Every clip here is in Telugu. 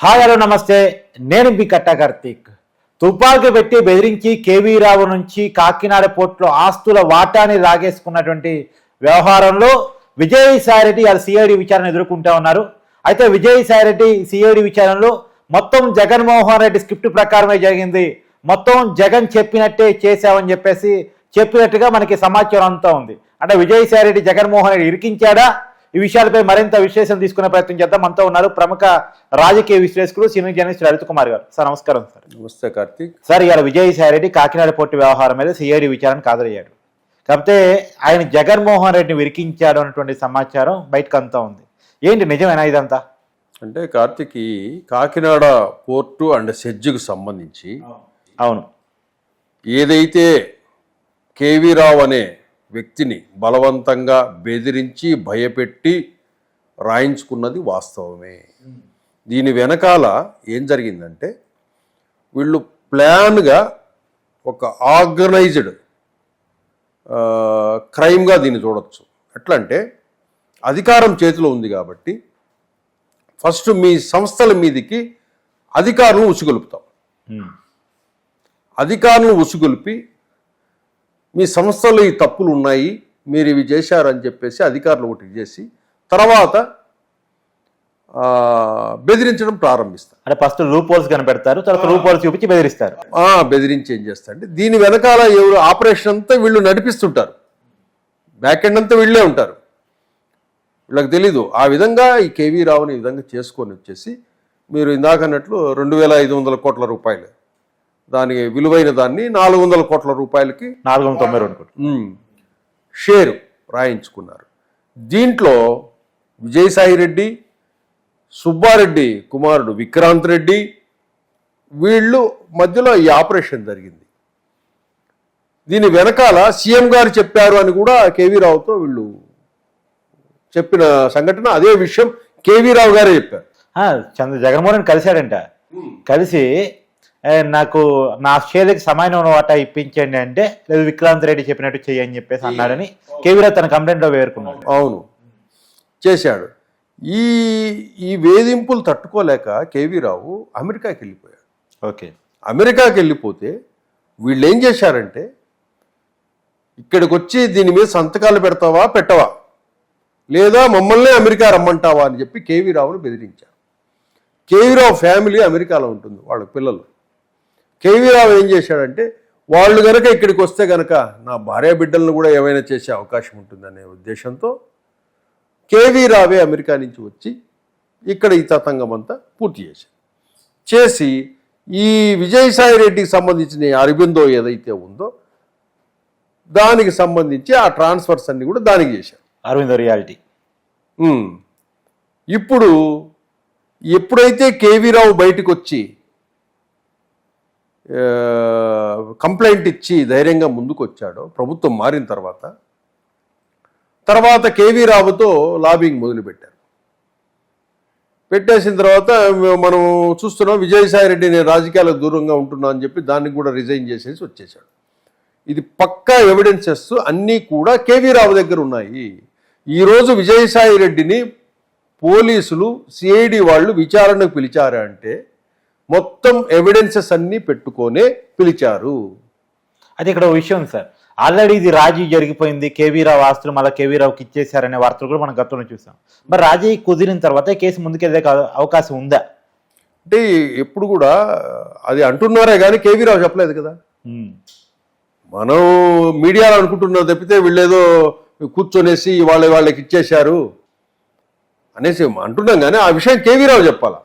హాయ్ హలో నమస్తే, నేను మీ కట్టా కార్తీక్. తుపాకీ పెట్టి బెదిరించి కేవీ రావు నుంచి కాకినాడ పోర్టులో ఆస్తుల వాటాని లాగేసుకున్నటువంటి వ్యవహారంలో విజయసాయిరెడ్డి వాళ్ళ సిఐడి విచారణ ఎదుర్కొంటా ఉన్నారు. అయితే విజయసాయిరెడ్డి సిఐడి విచారణలో మొత్తం జగన్మోహన్ రెడ్డి స్క్రిప్ట్ ప్రకారమే జరిగింది, మొత్తం జగన్ చెప్పినట్టే చేశామని చెప్పినట్టుగా మనకి సమాచారం అంతా ఉంది. అంటే విజయసాయిరెడ్డి జగన్మోహన్ రెడ్డి ఇరికించాడా? ఈ విషయాలపై మరింత విశ్లేషణ తీసుకునే ప్రయత్నం చేద్దాం. మనతో ఉన్నారు ప్రముఖ రాజకీయ విశ్లేషకులు సీనియర్ జర్నలిస్ట్ లలిత్ కుమార్ గారు. సార్ నమస్కారం. సార్ నమస్తే కార్తీక్. సార్, ఇవాళ విజయసాయిరెడ్డి కాకినాడ పోర్టు వ్యవహారం మీద సిఐడి విచారణకు హాజరయ్యాడు. కాకపోతే ఆయన జగన్మోహన్ రెడ్డిని విరికించాడు అన్నటువంటి సమాచారం బయటకు అంతా ఉంది. ఏంటి నిజమేనా ఇదంతా? అంటే కార్తీక్, ఈ కాకినాడ పోర్టు అండ్ సెడ్జ్కు సంబంధించి అవును, ఏదైతే కేవీ రావు అనే వ్యక్తిని బలవంతంగా బెదిరించి భయపెట్టి రాయించుకున్నది వాస్తవమే. దీని వెనకాల ఏం జరిగిందంటే, వీళ్ళు ప్లాన్గా ఒక ఆర్గనైజ్డ్ క్రైమ్గా దీన్ని చూడొచ్చు. ఎట్లా అంటే, అధికారం చేతిలో ఉంది కాబట్టి ఫస్ట్ మీ సంస్థల మీదికి అధికారులను ఉసుగొలుపుతాం. అధికారులను ఉసుగొలిపి మీ సంస్థలో ఈ తప్పులు ఉన్నాయి, మీరు ఇవి చేశారని చెప్పేసి అధికారులు ఒకటి చేసి తర్వాత బెదిరించడం ప్రారంభిస్తారు. అంటే ఫస్ట్ రూప్ హోల్స్ కనిపెడతారు, తర్వాత రూప్ హోల్స్ చూపించి బెదిరిస్తారు. బెదిరించి ఏం చేస్తారంటే, దీని వెనకాల ఎవరు ఆపరేషన్ అంతా వీళ్ళు నడిపిస్తుంటారు, బ్యాక్ ఎండ్ అంతా వీళ్ళే ఉంటారు, వీళ్ళకి తెలీదు. ఆ విధంగా ఈ కేవీ రావుని ఈ విధంగా చేసుకొని వచ్చేసి, మీరు ఇందాక అన్నట్లు 2500 కోట్ల రూపాయలు, దానికి విలువైన దాన్ని 400 కోట్ల రూపాయలకి 492 కోట్లు షేరు రాయించుకున్నారు. దీంట్లో విజయసాయిరెడ్డి, సుబ్బారెడ్డి కుమారుడు విక్రాంత్ రెడ్డి, వీళ్ళు మధ్యలో ఈ ఆపరేషన్ జరిగింది. దీని వెనకాల సీఎం గారు చెప్పారు అని కూడా కేవీ రావుతో వీళ్ళు చెప్పిన సంఘటన. అదే విషయం కేవీ రావు గారే చెప్పారు. జగన్మోహన్ రెడ్డి కలిశాడంట, కలిసి నాకు నా షేర్కి సమానమైన వాటా ఇప్పించండి అంటే, లేదు విక్రాంత్ రెడ్డి చెప్పినట్టు చెయ్యని చెప్పేసి అన్నాడని కేవీరావు తన కంప్లైంట్లో పేర్కొన్నాడు. అవును, చేశాడు. ఈ వేధింపులు తట్టుకోలేక కేవీరావు అమెరికాకి వెళ్ళిపోయాడు. ఓకే, అమెరికాకి వెళ్ళిపోతే వీళ్ళు ఏం చేశారంటే, ఇక్కడికి వచ్చి దీని మీద సంతకాలు పెడతావా పెట్టవా, లేదా మమ్మల్ని అమెరికా రమ్మంటావా అని చెప్పి కేవీరావుని బెదిరించారు. కేవీరావు ఫ్యామిలీ అమెరికాలో ఉంటుంది, వాళ్ళ పిల్లలు. కేవీరావు ఏం చేశాడంటే, వాళ్ళు కనుక ఇక్కడికి వస్తే కనుక నా భార్య బిడ్డలను కూడా ఏమైనా చేసే అవకాశం ఉంటుందనే ఉద్దేశంతో కేవీరావే అమెరికా నుంచి వచ్చి ఇక్కడ ఈ తతంగం అంతా పూర్తి చేసి ఈ విజయసాయిరెడ్డికి సంబంధించిన అరబిందో ఏదైతే ఉందో దానికి సంబంధించి ఆ ట్రాన్స్ఫర్స్ అన్ని కూడా దానికి చేశారు. అరవిందో రియాలిటీ. ఇప్పుడు ఎప్పుడైతే కేవీరావు బయటకు వచ్చి కంప్లైంట్ ఇచ్చి ధైర్యంగా ముందుకు వచ్చాడో, ప్రభుత్వం మారిన తర్వాత కేవీ రావుతో లాబింగ్ మొదలుపెట్టారు. పెట్టేసిన తర్వాత మనం చూస్తున్నాం, విజయసాయిరెడ్డి నేను రాజకీయాలకు దూరంగా ఉంటున్నా అని చెప్పి దాన్ని కూడా రిజైన్ చేసేసి వచ్చేసాడు. ఇది పక్కా ఎవిడెన్సెస్ అన్నీ కూడా కేవీ రావు దగ్గర ఉన్నాయి. ఈరోజు విజయసాయిరెడ్డిని పోలీసులు సిఐడి వాళ్ళు విచారణకు పిలిచారంటే మొత్తం ఎవిడెన్సెస్ అన్నీ పెట్టుకొనే పిలిచారు. అది ఇక్కడ విషయం సార్, ఆల్రెడీ ఇది రాజీ జరిగిపోయింది, కేవీరావు ఆస్తులు మళ్ళీ కేవీరావుకి ఇచ్చేశారనే వార్తలు కూడా మనం గతంలో చూసాం. మరి రాజీ కుదిరిన తర్వాత కేసు ముందుకెళ్ళే అవకాశం ఉందా? అంటే ఎప్పుడు కూడా అది అంటున్నారే కానీ కేవీరావు చెప్పలేదు కదా. మనం మీడియాలో అనుకుంటున్నారు తప్పితే వీళ్ళేదో కూర్చొనేసి వాళ్ళకి ఇచ్చేశారు అనేసి అంటున్నాం, కానీ ఆ విషయం కేవీరావు చెప్పాలా.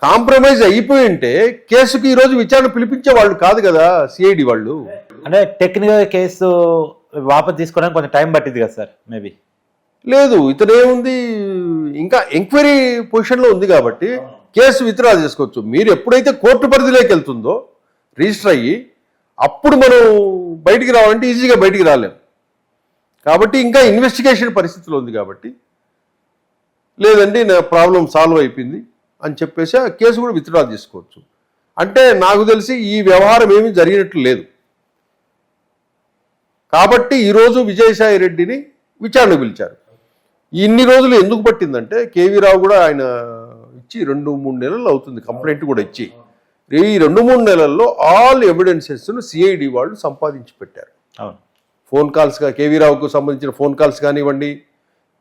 కాంప్రమైజ్ అయిపోయి ఉంటే కేసుకి ఈరోజు విచారణ పిలిపించే వాళ్ళు కాదు కదా సిఐడి వాళ్ళు. అంటే టెక్నికల్ కేసు వాపసు తీసుకోవడానికి కొంచెం టైం పట్టింది కదా సార్? మేబీ లేదు, ఇతనేముంది, ఇంకా ఎంక్వైరీ పొజిషన్లో ఉంది కాబట్టి కేసు విత్డ్రా చేసుకోవచ్చు. మీరు ఎప్పుడైతే కోర్టు పరిధిలోకి వెళ్తుందో రిజిస్టర్ అయ్యి, అప్పుడు మనం బయటికి రావాలంటే ఈజీగా బయటికి రాలేం. కాబట్టి ఇంకా ఇన్వెస్టిగేషన్ పరిస్థితిలో ఉంది కాబట్టి, లేదండి నా ప్రాబ్లం సాల్వ్ అయిపోయింది అని చెప్పేసి ఆ కేసు కూడా విత్డ్రా చేసుకోవచ్చు. అంటే నాకు తెలిసి ఈ వ్యవహారం ఏమీ జరిగినట్లు లేదు. కాబట్టి ఈరోజు విజయసాయిరెడ్డిని విచారణ పిలిచారు. ఇన్ని రోజులు ఎందుకు పట్టిందంటే, కేవీ రావు కూడా ఆయన ఇచ్చి 2-3 నెలలు అవుతుంది కంప్లైంట్ కూడా ఇచ్చి. ఈ 2-3 నెలల్లో ఆల్ ఎవిడెన్సెస్ను సిఐడి వాళ్ళు సంపాదించి పెట్టారు. అవును. ఫోన్ కాల్స్గా కేవీ రావుకు సంబంధించిన ఫోన్ కాల్స్ కానివ్వండి,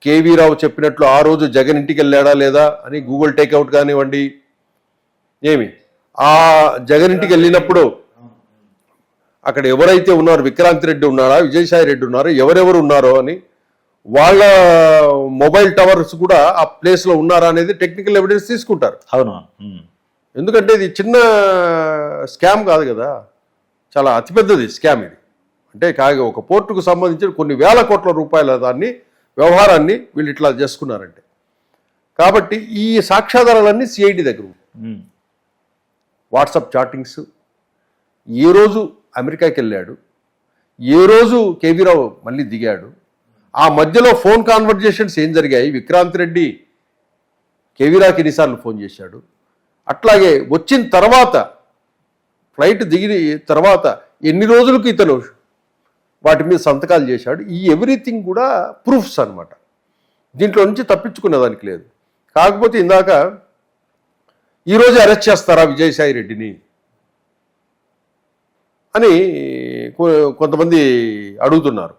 కేవీ రావు చెప్పినట్లు ఆ రోజు జగన్ ఇంటికి వెళ్ళాడా లేదా అని గూగుల్ టేక్అవుట్ కానివ్వండి, ఏమి ఆ జగన్ ఇంటికి వెళ్ళినప్పుడు అక్కడ ఎవరైతే ఉన్నారో, విక్రాంత్ రెడ్డి ఉన్నారా, విజయసాయి రెడ్డి ఉన్నారో, ఎవరెవరు ఉన్నారో అని వాళ్ళ మొబైల్ టవర్స్ కూడా ఆ ప్లేస్లో ఉన్నారా అనేది టెక్నికల్ ఎవిడెన్స్ తీసుకుంటారు. అవును. ఎందుకంటే ఇది చిన్న స్కామ్ కాదు కదా, చాలా అతిపెద్దది స్కామ్ ఇది. అంటే కాగా ఒక పోర్టుకు సంబంధించిన కొన్ని వేల కోట్ల రూపాయల వ్యవహారాన్ని వీళ్ళు ఇట్లా చేసుకున్నారంటే. కాబట్టి ఈ సాక్ష్యాధారాలన్నీ సిఐడి దగ్గర ఉన్నాయి. వాట్సాప్ చాటింగ్స్, ఏ రోజు అమెరికాకి వెళ్ళాడు, ఏ రోజు కేవీ రావు మళ్ళీ దిగాడు, ఆ మధ్యలో ఫోన్ కాన్వర్జేషన్స్ ఏం జరిగాయి, విక్రాంత్ రెడ్డి కేవీ రావుకి ఎన్నిసార్లు ఫోన్ చేశాడు, అట్లాగే వచ్చిన తర్వాత ఫ్లైట్ దిగిన తర్వాత ఎన్ని రోజులకు ఇతను వాటి మీద సంతకాలు చేశాడు, ఈ ఎవ్రీథింగ్ కూడా ప్రూఫ్స్ అన్నమాట. దీంట్లో నుంచి తప్పించుకునేదానికి లేదు. కాకపోతే ఇందాక ఈరోజు అరెస్ట్ చేస్తారా విజయసాయి రెడ్డిని అని కొంతమంది అడుగుతున్నారు.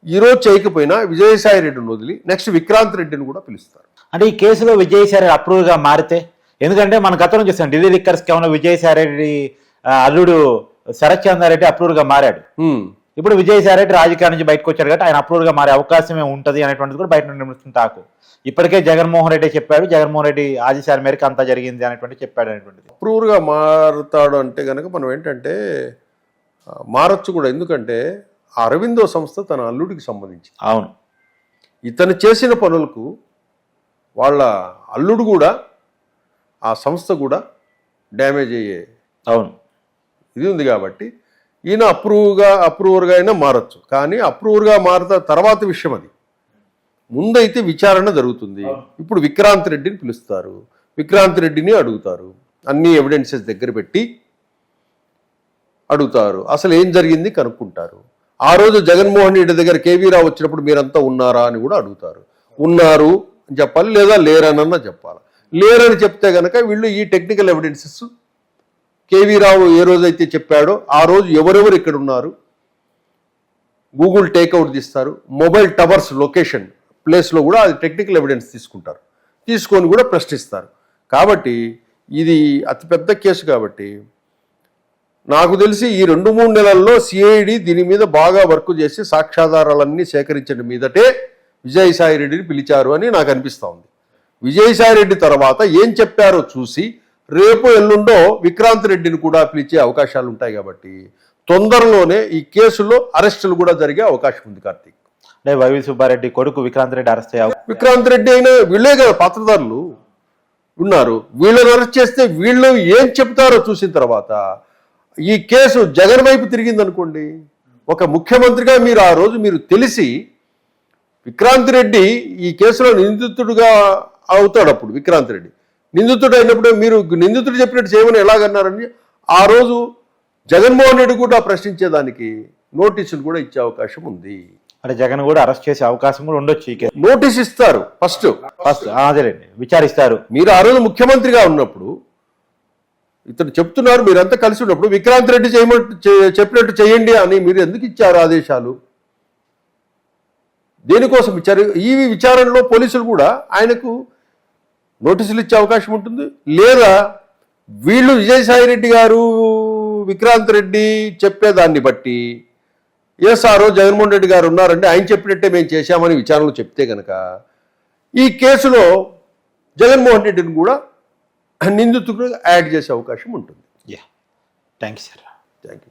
ఈరోజు చేయకపోయినా విజయసాయి రెడ్డిని వదిలి నెక్స్ట్ విక్రాంత్ రెడ్డిని కూడా పిలుస్తారు. అంటే ఈ కేసులో విజయసాయి రెడ్డి అప్రూవ్గా మారితే, ఎందుకంటే మన గతంలో చూస్తాం ఢిల్లీ లిక్కర్స్ కేవలం విజయసాయి రెడ్డి అల్లుడు శరత్ చంద్రారెడ్డి అప్రూవ్గా మారాడు. ఇప్పుడు విజయసాయి రెడ్డి రాజకీయాల నుంచి బయటకు వచ్చాడు కాబట్టి ఆయన అప్రూవ్గా మారే అవకాశమే ఉంటుంది అనేటువంటిది కూడా బయట నుండి నిలుస్తుంది టాకు. ఇప్పటికే జగన్మోహన్ రెడ్డి చెప్పాడు, జగన్మోహన్ రెడ్డి ఆదేశాల మేరకు అంతా జరిగింది అనేటువంటి చెప్పాడు అనేటువంటిది. అప్రూవ్గా మారుతాడు అంటే కనుక మనం ఏంటంటే మారచ్చు కూడా. ఎందుకంటే అరవిందో సంస్థ తన అల్లుడికి సంబంధించి, అవును, ఇతను చేసిన పనులకు వాళ్ళ అల్లుడు కూడా ఆ సంస్థ కూడా డ్యామేజ్ అయ్యే అవును ఇది ఉంది. కాబట్టి ఈయన అప్రూవర్గా అయినా మారచ్చు. కానీ అప్రూవర్గా మారుతా తర్వాత విషయం అది. ముందైతే విచారణ జరుగుతుంది. ఇప్పుడు విక్రాంత్ రెడ్డిని పిలుస్తారు, విక్రాంత్ రెడ్డిని అడుగుతారు, అన్ని ఎవిడెన్సెస్ దగ్గర పెట్టి అడుగుతారు, అసలు ఏం జరిగింది కనుక్కుంటారు. ఆ రోజు జగన్మోహన్ రెడ్డి దగ్గర కేవీ రావు వచ్చినప్పుడు మీరంతా ఉన్నారా అని కూడా అడుగుతారు. ఉన్నారు అని చెప్పాలి, లేదా లేరనన్నా చెప్పాలి. లేరని చెప్తే కనుక వీళ్ళు ఈ టెక్నికల్ ఎవిడెన్సెస్ కేవీ రావు ఏ రోజైతే చెప్పాడో ఆ రోజు ఎవరెవరు ఇక్కడ ఉన్నారు, గూగుల్ టేక్అవుట్ తీస్తారు, మొబైల్ టవర్స్ లొకేషన్ ప్లేస్లో కూడా అది టెక్నికల్ ఎవిడెన్స్ తీసుకుంటారు, తీసుకొని కూడా ప్రశ్నిస్తారు. కాబట్టి ఇది అతిపెద్ద కేసు. కాబట్టి నాకు తెలిసి ఈ 2-3 నెలల్లో సిఐడి దీని మీద బాగా వర్క్ చేసి సాక్ష్యాధారాలన్నీ సేకరించిన మీదటే విజయసాయి రెడ్డిని పిలిచారు అని నాకు అనిపిస్తూ ఉంది. విజయసాయి రెడ్డి తర్వాత ఏం చెప్పారో చూసి రేపు ఎల్లుండో విక్రాంత్ రెడ్డిని కూడా పిలిచే అవకాశాలు ఉంటాయి. కాబట్టి తొందరలోనే ఈ కేసులో అరెస్టులు కూడా జరిగే అవకాశం ఉంది. కార్తీక్, అంటే వైవి సుబ్బారెడ్డి కొడుకు విక్రాంత్ రెడ్డి అరెస్ట్ అయ్యారు. విక్రాంత్ రెడ్డి అయినా వీళ్ళే కదా పాత్రధారులు ఉన్నారు. వీళ్ళని అరెస్ట్ చేస్తే వీళ్ళు ఏం చెప్తారో చూసిన తర్వాత ఈ కేసు జగన్ వైపు తిరిగిందనుకోండి, ఒక ముఖ్యమంత్రిగా మీరు ఆ రోజు మీరు తెలిసి విక్రాంత్ రెడ్డి ఈ కేసులో నిందితుడుగా అవుతాడు. అప్పుడు విక్రాంత్ రెడ్డి నిందితుడు అయినప్పుడు మీరు నిందితుడు చెప్పినట్టు చేయమని ఎలాగన్నారని ఆ రోజు జగన్మోహన్ రెడ్డి కూడా ప్రశ్నించేదానికి నోటీసులు కూడా ఇచ్చే అవకాశం ఉంది. అంటే జగన్ కూడా అరెస్ట్ చేసే అవకాశం కూడా ఉండొచ్చు. నోటీస్ ఇస్తారు ఫస్ట్ అదేలేండి, విచారిస్తారు. మీరు ఆ రోజు ముఖ్యమంత్రిగా ఉన్నప్పుడు ఇతను చెప్తున్నారు, మీరంతా కలిసి ఉన్నప్పుడు విక్రాంత్ రెడ్డి చెప్పినట్టు చేయండి అని మీరు ఎందుకు ఇచ్చారు ఆదేశాలు? దేనికోసం ఇచ్చారు? ఈ విచారణలో పోలీసులు కూడా ఆయనకు నోటీసులు ఇచ్చే అవకాశం ఉంటుంది. లేదా వీళ్ళు విజయసాయి రెడ్డి గారు విక్రాంత్ రెడ్డి చెప్పేదాన్ని బట్టి ఆ రోజు జగన్మోహన్ రెడ్డి గారు ఉన్నారంటే ఆయన చెప్పినట్టే మేము చేశామని విచారణలో చెప్తే కనుక ఈ కేసులో జగన్మోహన్ రెడ్డిని కూడా నిందితుడు యాడ్ చేసే అవకాశం ఉంటుంది. Thank you sir. Thank you.